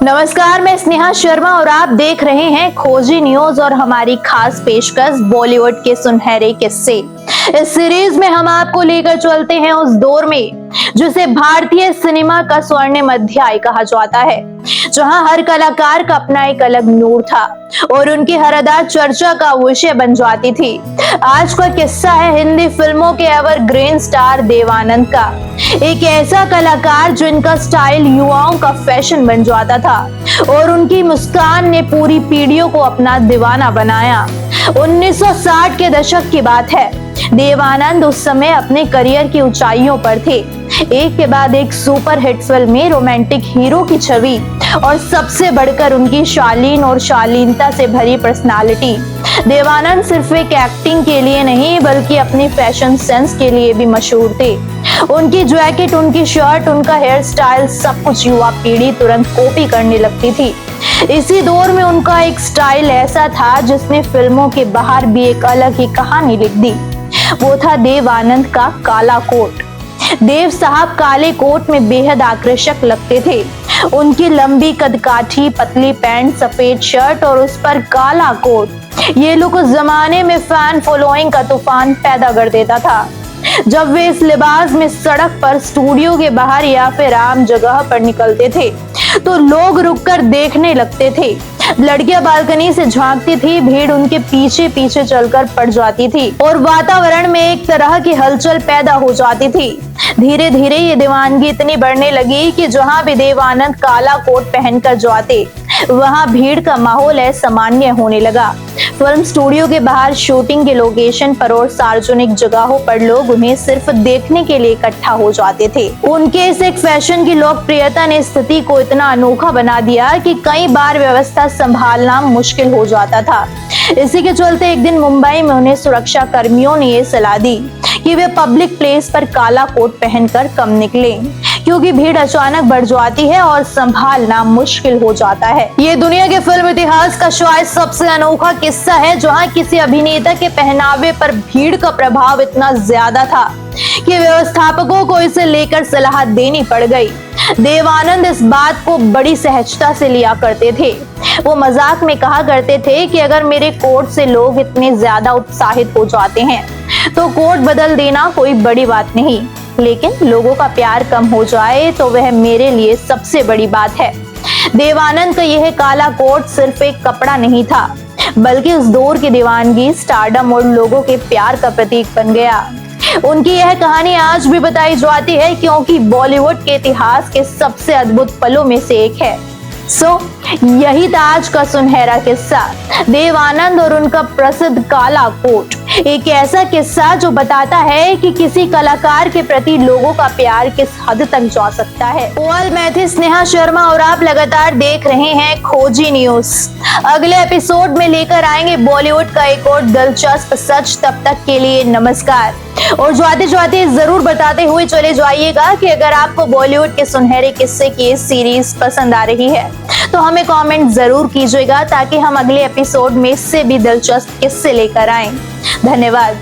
नमस्कार, मैं स्नेहा शर्मा और आप देख रहे हैं खोजी न्यूज और हमारी खास पेशकश बॉलीवुड के सुनहरे किस्से। इस सीरीज में हम आपको लेकर चलते हैं उस दौर में जिसे भारतीय सिनेमा का स्वर्णिम अध्याय कहा जाता है, जहां हर कलाकार का अपना एक अलग नूर था और उनकी हर अदा चर्चा का विषय बन जाती थी। आज का किस्सा है हिंदी फिल्मों के एवरग्रीन स्टार देव आनंद का, एक ऐसा कलाकार जिनका स्टाइल युवाओं का फैशन बन जाता था और उनकी मुस्कान ने पूरी पीढ़ियों को अपना दीवाना बनाया। 1960 के दशक की बात है। देव आनंद उस समय अपने करियर की ऊंचाइयों पर थे। एक के बाद एक सुपर हिट फिल्म में रोमांटिक हीरो की छवि और सबसे बढ़कर उनकी शालीन और शालीनता से भरी पर्सनालिटी। देव आनंद सिर्फ एक एक्टिंग के लिए नहीं बल्कि अपनी फैशन सेंस के लिए भी मशहूर थे। उनकी जैकेट, उनकी शर्ट, उनका हेयर स्टाइल, सब कुछ युवा पीढ़ी तुरंत कॉपी करने लगती थी। इसी दौर में उनका एक स्टाइल ऐसा था जिसने फिल्मों के बाहर भी एक अलग ही कहानी लिख दी। वो था देव आनंद का काला कोट। देव साहब काले कोट में बेहद आकर्षक लगते थे। उनकी लंबी कदकाठी, पतली पैंट, सफेद शर्ट और उस पर काला कोट, ये लुक उस जमाने में फैन फॉलोइंग का तूफान पैदा कर देता था। जब वे इस लिबास में सड़क पर, स्टूडियो के बाहर या फिर आम जगह पर निकलते थे तो लोग रुककर देखने लगते थे। लड़कियां बालकनी से झांकती थी, भीड़ उनके पीछे पीछे चलकर पड़ जाती थी और वातावरण में एक तरह की हलचल पैदा हो जाती थी। धीरे धीरे ये दीवानगी इतनी बढ़ने लगी कि जहां भी देव आनंद काला कोट पहनकर जाते वहां भीड़ का माहौल असामान्य होने लगा। फिल्म स्टूडियो के बाहर, शूटिंग के लोकेशन पर और सार्वजनिक जगहों पर लोग उन्हें सिर्फ देखने के लिए इकट्ठा हो जाते थे। उनके इस एक फैशन की लोकप्रियता ने स्थिति को इतना अनोखा बना दिया कि कई बार व्यवस्था संभालना मुश्किल हो जाता था। इसी के चलते एक दिन मुंबई में उन्हें सुरक्षा कर्मियों ने ये सलाह दी कि वे पब्लिक प्लेस पर काला कोट पहनकर कम निकलें, क्योंकि भीड़ अचानक बढ़ जाती है और संभालना मुश्किल हो जाता है। ये दुनिया के फिल्म इतिहास का शायद सबसे अनोखा किस्सा है जहां किसी अभिनेता के पहनावे पर भीड़ का प्रभाव इतना ज्यादा था कि व्यवस्थापकों को इसे लेकर सलाह देनी पड़ गई। देव आनंद इस बात को बड़ी सहजता से लिया करते थे। वो मजाक में कहा करते थे कि अगर मेरे कोट से लोग इतने ज्यादा उत्साहित हो जाते हैं तो कोट बदल देना कोई बड़ी बात नहीं, लेकिन लोगों का प्यार कम हो जाए तो वह मेरे लिए सबसे बड़ी बात है। देव आनंद का यह काला कोट सिर्फ एक कपड़ा नहीं था, बल्कि उस दौर की दीवानगी, स्टारडम और लोगों के प्यार का प्रतीक बन गया। उनकी यह कहानी आज भी बताई जाती है क्योंकि बॉलीवुड के इतिहास के सबसे अद्भुत पलों में से एक है। यही था आज का सुनहरा किस्सा, देव आनंद और उनका प्रसिद्ध काला कोट। एक ऐसा किस्सा जो बताता है कि किसी कलाकार के प्रति लोगों का प्यार किस हद तक जा सकता है। मैं थी स्नेहा शर्मा और आप लगातार देख रहे हैं खोजी न्यूज। अगले एपिसोड में लेकर आएंगे बॉलीवुड का एक और दिलचस्प सच। तब तक के लिए नमस्कार। और जाते जाते जरूर बताते हुए चले जाइएगा कि अगर आपको बॉलीवुड के सुनहरे किस्से की ये सीरीज पसंद आ रही है तो हमें कमेंट जरूर कीजिएगा ताकि हम अगले एपिसोड में इससे भी दिलचस्प किस्से लेकर आएं। धन्यवाद।